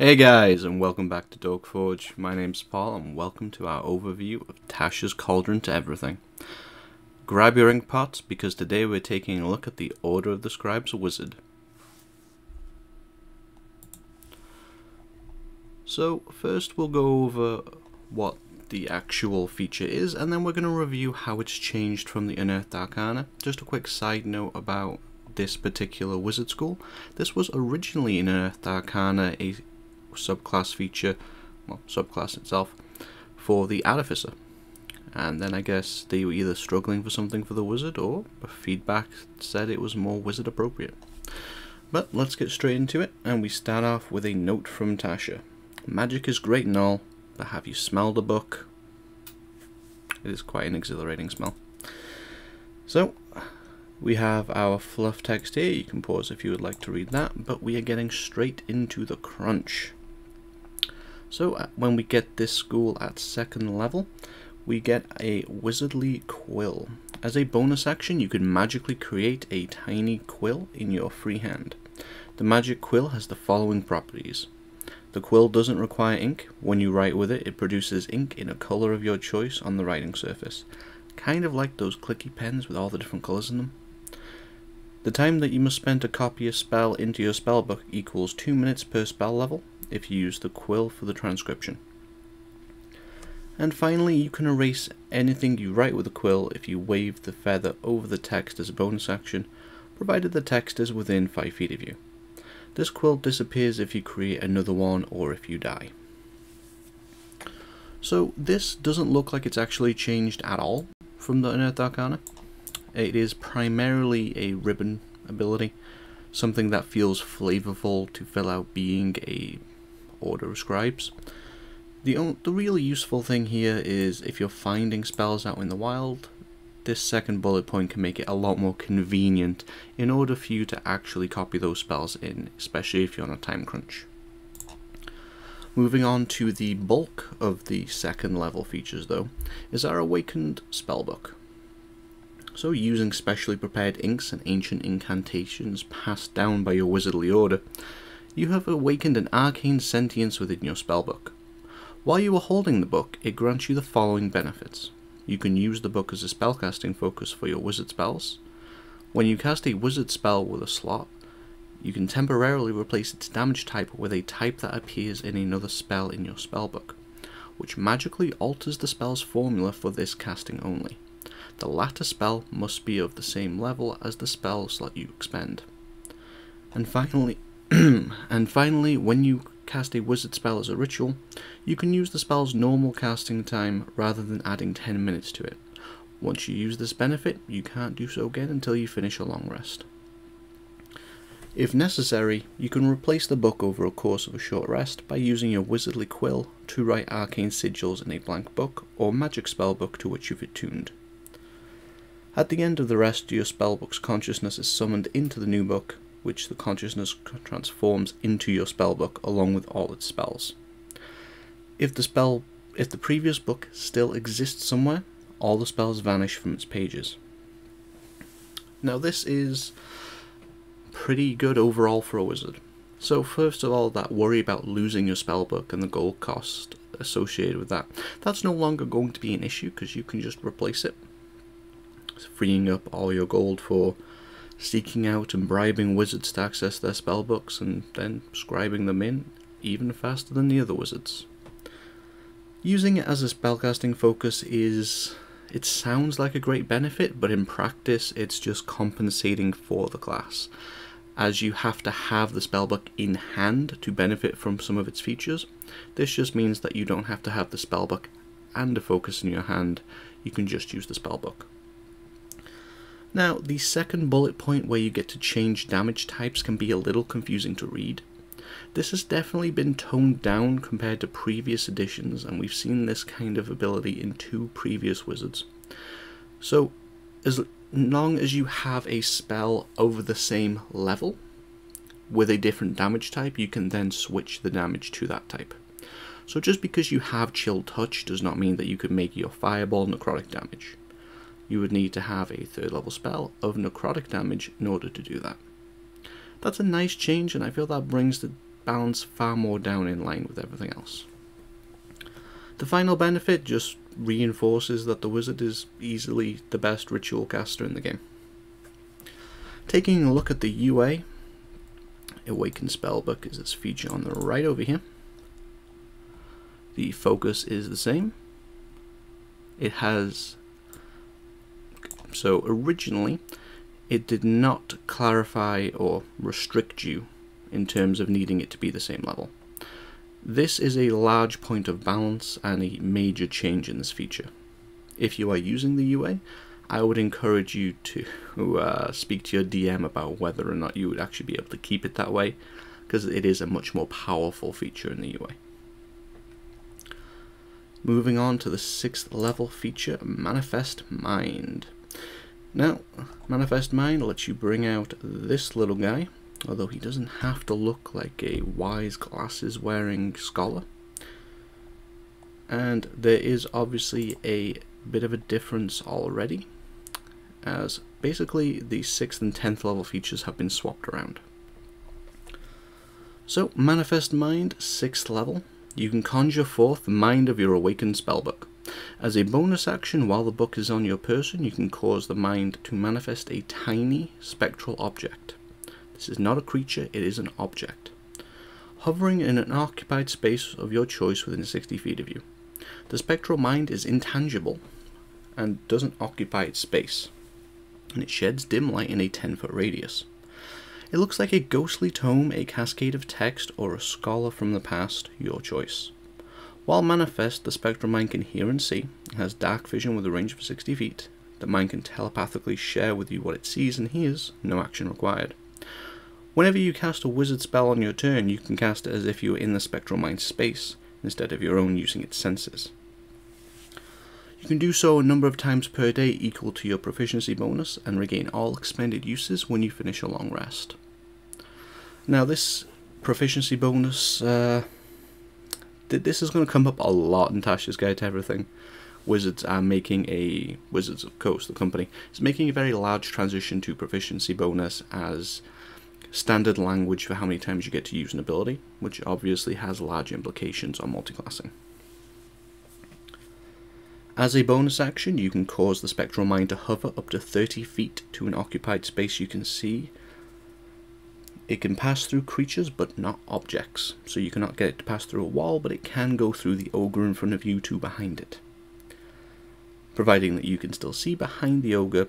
Hey guys, and welcome back to Dogforge. My name's Paul, and welcome to our overview of Tasha's Cauldron to Everything. Grab your inkpots, because today we're taking a look at the Order of the Scribes Wizard. So, first we'll go over what the actual feature is, and then we're going to review how it's changed from the Unearthed Arcana. Just a quick side note about this particular wizard school. This was originally in Unearthed Arcana a subclass feature, well, subclass itself, for the Artificer. And then I guess they were either struggling for something for the wizard, or feedback said it was more wizard appropriate. But let's get straight into it, and we start off with a note from Tasha. Magic is great and all, but have you smelled a book? It is quite an exhilarating smell. So, we have our fluff text here. You can pause if you would like to read that, but we are getting straight into the crunch. So when we get this school at 2nd level, we get a wizardly quill. As a bonus action, you can magically create a tiny quill in your free hand. The magic quill has the following properties. The quill doesn't require ink. When you write with it, it produces ink in a color of your choice on the writing surface. Kind of like those clicky pens with all the different colors in them. The time that you must spend to copy a spell into your spellbook equals 2 minutes per spell level if you use the quill for the transcription. And finally, you can erase anything you write with a quill if you wave the feather over the text as a bonus action, provided the text is within 5 feet of you. This quill disappears if you create another one or if you die. So this doesn't look like it's actually changed at all from the Unearthed Arcana. It is primarily a ribbon ability, something that feels flavorful to fill out being a Order of Scribes. The really useful thing here is if you're finding spells out in the wild, this second bullet point can make it a lot more convenient in order for you to actually copy those spells in, especially if you're on a time crunch. Moving on to the bulk of the 2nd level features though, is our Awakened Spellbook. So using specially prepared inks and ancient incantations passed down by your wizardly order, you have awakened an arcane sentience within your spellbook. While you are holding the book, it grants you the following benefits. You can use the book as a spellcasting focus for your wizard spells. When you cast a wizard spell with a slot, you can temporarily replace its damage type with a type that appears in another spell in your spellbook, which magically alters the spell's formula for this casting only. The latter spell must be of the same level as the spell slot you expend. And finally, when you cast a wizard spell as a ritual, you can use the spell's normal casting time rather than adding 10 minutes to it. Once you use this benefit, you can't do so again until you finish a long rest. If necessary, you can replace the book over a course of a short rest by using your wizardly quill to write arcane sigils in a blank book or magic spellbook to which you've attuned. At the end of the rest, your spellbook's consciousness is summoned into the new book, which the consciousness transforms into your spellbook along with all its spells. If the previous book still exists somewhere, all the spells vanish from its pages. Now this is pretty good overall for a wizard. So first of all, that worry about losing your spellbook and the gold cost associated with that, that's no longer going to be an issue because you can just replace it, freeing up all your gold for seeking out and bribing wizards to access their spellbooks and then scribing them in even faster than the other wizards. Using it as a spellcasting focus it sounds like a great benefit, but in practice it's just compensating for the class, as you have to have the spellbook in hand to benefit from some of its features. This just means that you don't have to have the spellbook and a focus in your hand, you can just use the spellbook. Now, the second bullet point where you get to change damage types can be a little confusing to read. This has definitely been toned down compared to previous editions, and we've seen this kind of ability in 2 previous wizards. So, as long as you have a spell over the same level with a different damage type, you can then switch the damage to that type. So just because you have Chill Touch does not mean that you can make your Fireball necrotic damage. You would need to have a 3rd level spell of necrotic damage in order to do that. That's a nice change, and I feel that brings the balance far more down in line with everything else. The final benefit just reinforces that the wizard is easily the best ritual caster in the game. Taking a look at the UA, Awaken Spellbook is its feature on the right over here. The focus is the same. It has, so originally it did not clarify or restrict you in terms of needing it to be the same level. This is a large point of balance and a major change in this feature. If you are using the UA, I would encourage you to speak to your DM about whether or not you would actually be able to keep it that way, because it is a much more powerful feature in the UA. Moving on to the 6th level feature, Manifest Mind. Now, Manifest Mind lets you bring out this little guy, although he doesn't have to look like a wise glasses wearing scholar. And there is obviously a bit of a difference already, as basically the 6th and 10th level features have been swapped around. So, Manifest Mind, 6th level, you can conjure forth the mind of your Awaken Spellbook. As a bonus action, while the book is on your person, you can cause the mind to manifest a tiny spectral object. This is not a creature, it is an object, hovering in an occupied space of your choice within 60 feet of you. The Spectral Mind is intangible and doesn't occupy its space, and it sheds dim light in a 10-foot radius. It looks like a ghostly tome, a cascade of text, or a scholar from the past, your choice. While manifest, the Spectral Mind can hear and see. It has dark vision with a range of 60 feet. The mind can telepathically share with you what it sees and hears, no action required. Whenever you cast a wizard spell on your turn, you can cast it as if you were in the Spectral Mind space, instead of your own using its senses. You can do so a number of times per day equal to your proficiency bonus, and regain all expended uses when you finish a long rest. Now this proficiency bonus, this is going to come up a lot in Tasha's Guide to Everything. Wizards of course, the company, is making a very large transition to proficiency bonus as standard language for how many times you get to use an ability, which obviously has large implications on multiclassing. As a bonus action, you can cause the Spectral Mind to hover up to 30 feet to an occupied space you can see. It can pass through creatures but not objects, so you cannot get it to pass through a wall, but it can go through the ogre in front of you to behind it. Providing that you can still see behind the ogre,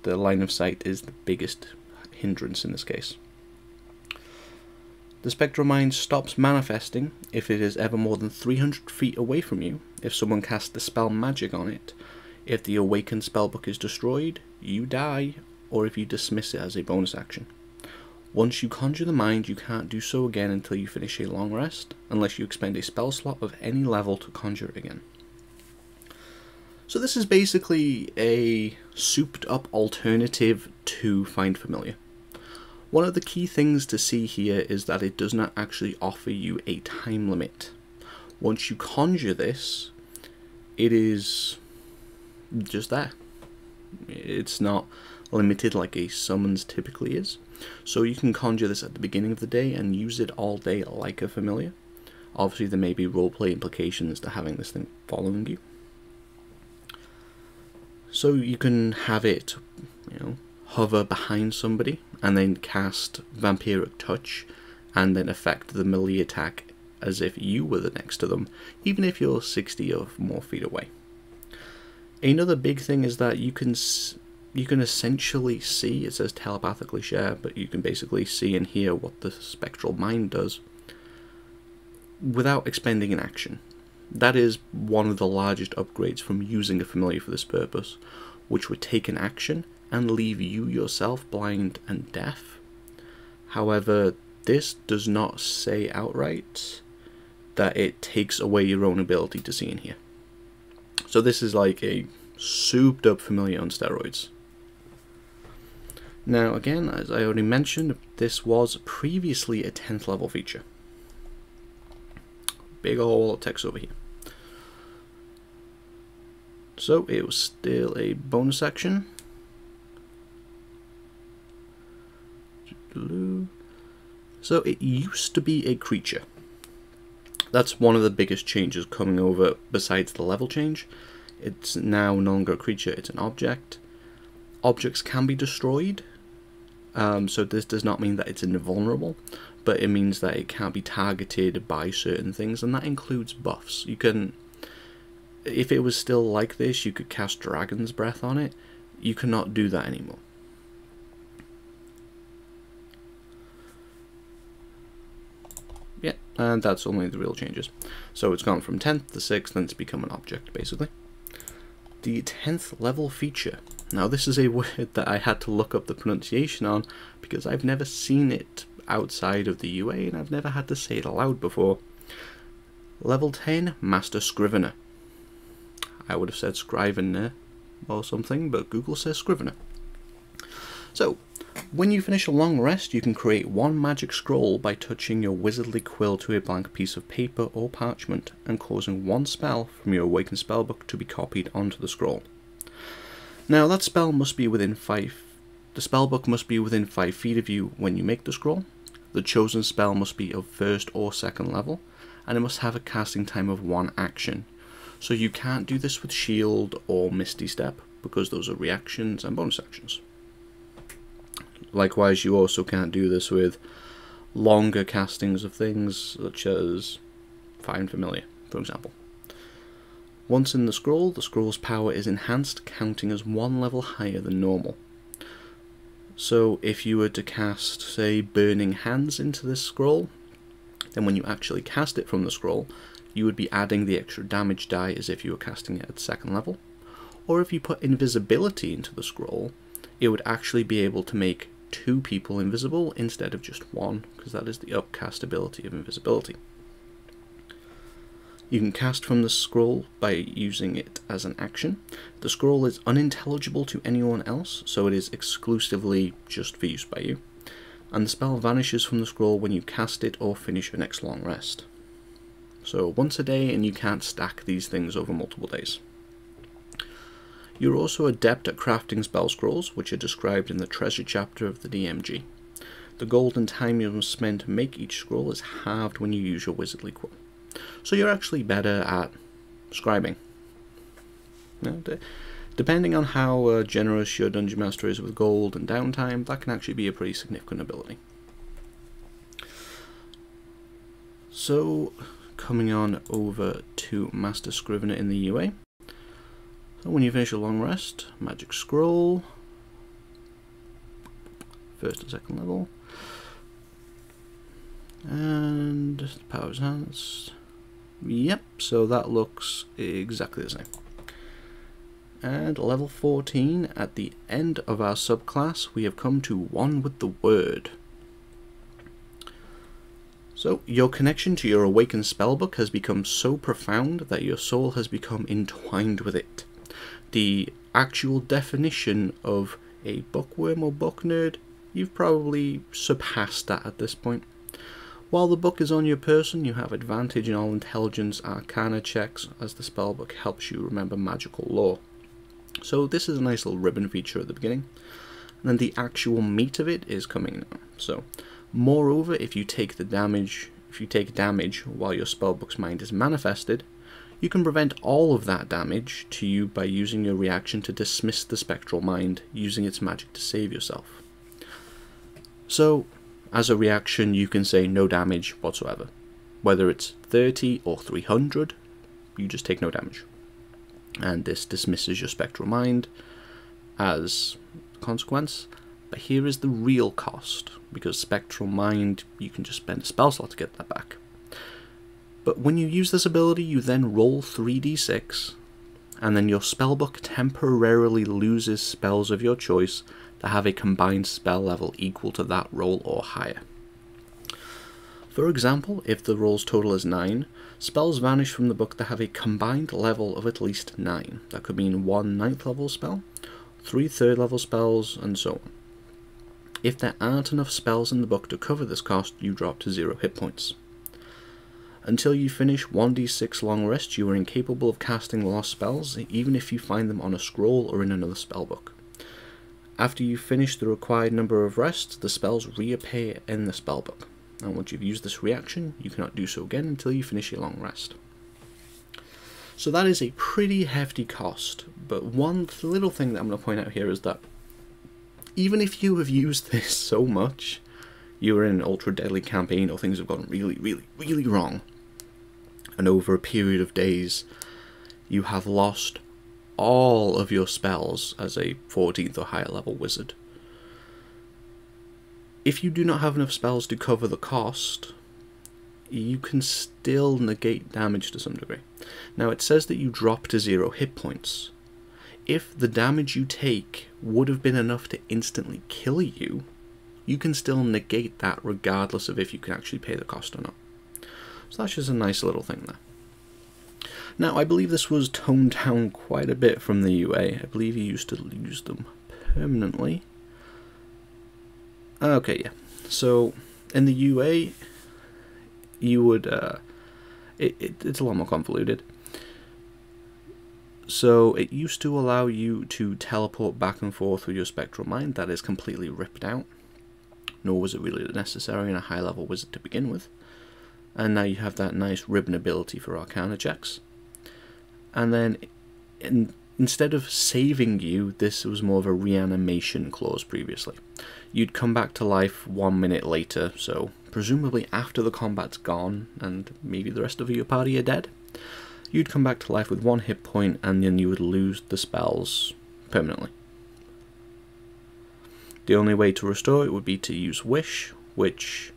the line of sight is the biggest hindrance in this case. The Spectral Mind stops manifesting if it is ever more than 300 feet away from you, if someone casts the spell magic on it, if the Awaken Spellbook is destroyed, you die, or if you dismiss it as a bonus action. Once you conjure the mind, you can't do so again until you finish a long rest, unless you expend a spell slot of any level to conjure it again. So this is basically a souped up alternative to Find Familiar. One of the key things to see here is that it does not actually offer you a time limit. Once you conjure this, it is just there. It's not limited like a summons typically is. So you can conjure this at the beginning of the day and use it all day like a familiar. Obviously there may be roleplay implications to having this thing following you. So you can have it, hover behind somebody and then cast Vampiric Touch and then affect the melee attack as if you were the next to them, even if you're 60 or more feet away. Another big thing is that you can essentially see, it says telepathically share, but you can basically see and hear what the Spectral Mind does without expending an action. That is one of the largest upgrades from using a familiar for this purpose, which would take an action and leave you yourself blind and deaf. However, this does not say outright that it takes away your own ability to see and hear. So this is like a souped up familiar on steroids. Now again, as I already mentioned, this was previously a 10th level feature. Big ol' text over here. So it was still a bonus action. So it used to be a creature. That's one of the biggest changes coming over besides the level change. It's now no longer a creature, it's an object. Objects can be destroyed, so this does not mean that it's invulnerable, but it means that it can't be targeted by certain things, and that includes buffs. You can, if it was still like this, you could cast Dragon's Breath on it. You cannot do that anymore. Yeah, and that's only the real changes. So it's gone from 10th to 6th, and it's become an object, basically. The 10th level feature. Now this is a word that I had to look up the pronunciation on, because I've never seen it outside of the UA, and I've never had to say it aloud before. Level 10, Master Scrivener. I would have said Scrivener or something, but Google says Scrivener. So, when you finish a long rest, you can create one magic scroll by touching your wizardly quill to a blank piece of paper or parchment and causing one spell from your Awaken Spell book to be copied onto the scroll. Now that spell must be within the spell book must be within 5 feet of you when you make the scroll. The chosen spell must be of 1st or 2nd level, and it must have a casting time of 1 action. So you can't do this with Shield or Misty Step, because those are reactions and bonus actions. Likewise, you also can't do this with longer castings of things, such as Find Familiar, for example. Once in the scroll's power is enhanced, counting as 1 level higher than normal. So if you were to cast, say, Burning Hands into this scroll, then when you actually cast it from the scroll, you would be adding the extra damage die as if you were casting it at 2nd level. Or if you put Invisibility into the scroll, it would actually be able to make 2 people invisible instead of just 1, because that is the upcast ability of Invisibility. You can cast from the scroll by using it as an action. The scroll is unintelligible to anyone else, so it is exclusively just for use by you. And the spell vanishes from the scroll when you cast it or finish your next long rest. So once a day, and you can't stack these things over multiple days. You're also adept at crafting spell scrolls, which are described in the treasure chapter of the DMG. The golden time you must spend to make each scroll is halved when you use your wizardly quill. So you're actually better at scribing. Depending on how generous your Dungeon Master is with gold and downtime, that can actually be a pretty significant ability. So, coming on over to Master Scrivener in the UA. So when you finish a long rest, magic scroll, 1st and 2nd level, and power enhanced. Yep, so that looks exactly the same. And level 14, at the end of our subclass, we have come to One with the Word. So, your connection to your Awaken Spellbook has become so profound that your soul has become entwined with it. The actual definition of a bookworm or book nerd, you've probably surpassed that at this point. While the book is on your person, you have advantage in all intelligence arcana checks, as the spellbook helps you remember magical lore. So this is a nice little ribbon feature at the beginning. And then the actual meat of it is coming now. So, moreover, if you take damage while your spellbook's mind is manifested, you can prevent all of that damage to you by using your reaction to dismiss the Spectral Mind, using its magic to save yourself. So, as a reaction, you can say no damage whatsoever. Whether it's 30 or 300, you just take no damage. And this dismisses your Spectral Mind as a consequence. But here is the real cost, because Spectral Mind, you can just spend a spell slot to get that back. But when you use this ability, you then roll 3d6, and then your spellbook temporarily loses spells of your choice that have a combined spell level equal to that roll or higher. For example, if the roll's total is 9, spells vanish from the book that have a combined level of at least 9. That could mean 1 9th level spell, 3 3rd level spells, and so on. If there aren't enough spells in the book to cover this cost, you drop to 0 hit points. Until you finish 1d6 long rest, you are incapable of casting lost spells, even if you find them on a scroll or in another spellbook. After you finish the required number of rests, the spells reappear in the spellbook. and once you've used this reaction, you cannot do so again until you finish your long rest. So that is a pretty hefty cost, but one little thing that I'm going to point out here is that even if you have used this so much, you are in an ultra deadly campaign or things have gone really, really, really wrong, and over a period of days you have lost all of your spells as a 14th or higher level wizard. If you do not have enough spells to cover the cost, you can still negate damage to some degree. Now it says that you drop to 0 hit points. If the damage you take would have been enough to instantly kill you, you can still negate that regardless of if you can actually pay the cost or not. So that's just a nice little thing there. Now I believe this was toned down quite a bit from the UA. I believe you used to use them permanently. Okay, yeah. So in the UA, you would it's a lot more convoluted. So it used to allow you to teleport back and forth with your Spectral Mind. That is completely ripped out. Nor was it really necessary in a high level wizard to begin with. And now you have that nice ribbon ability for Arcana checks. And then instead of saving you, this was more of a reanimation clause previously. You'd come back to life 1 minute later, so presumably after the combat's gone and maybe the rest of your party are dead. You'd come back to life with 1 hit point and then you would lose the spells permanently. The only way to restore it would be to use Wish, which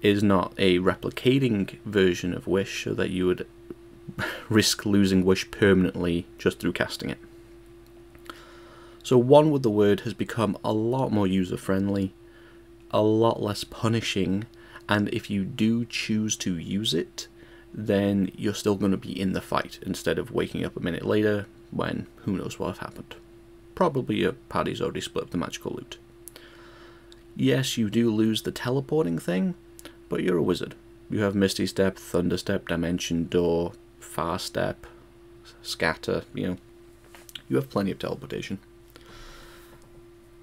is not a replicating version of Wish, so that you would risk losing Wish permanently just through casting it. So One with the Word has become a lot more user-friendly, a lot less punishing, and if you do choose to use it, then you're still going to be in the fight, instead of waking up a minute later when who knows what have happened. Probably your party's already split up the magical loot. Yes, you do lose the teleporting thing, but you're a wizard. You have Misty Step, Thunder Step, Dimension Door, Far Step, Scatter, you have plenty of teleportation.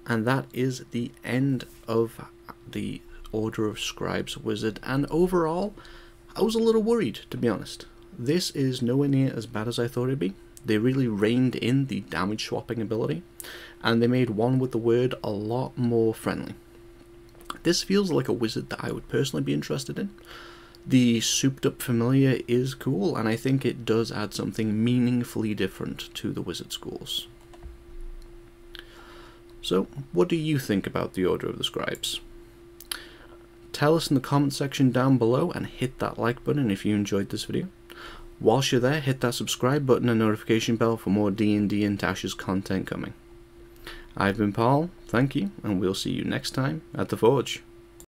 And that is the end of the Order of Scribes Wizard, and overall, I was a little worried, to be honest. This is nowhere near as bad as I thought it'd be. They really reined in the damage swapping ability, and they made One with the Word a lot more friendly. This feels like a wizard that I would personally be interested in. The souped up familiar is cool, and I think it does add something meaningfully different to the wizard schools. So, what do you think about the Order of the Scribes? Tell us in the comment section down below, and hit that like button if you enjoyed this video. Whilst you're there, hit that subscribe button and notification bell for more D&D and Tasha's content coming. I've been Paul, thank you, and we'll see you next time at the Forge.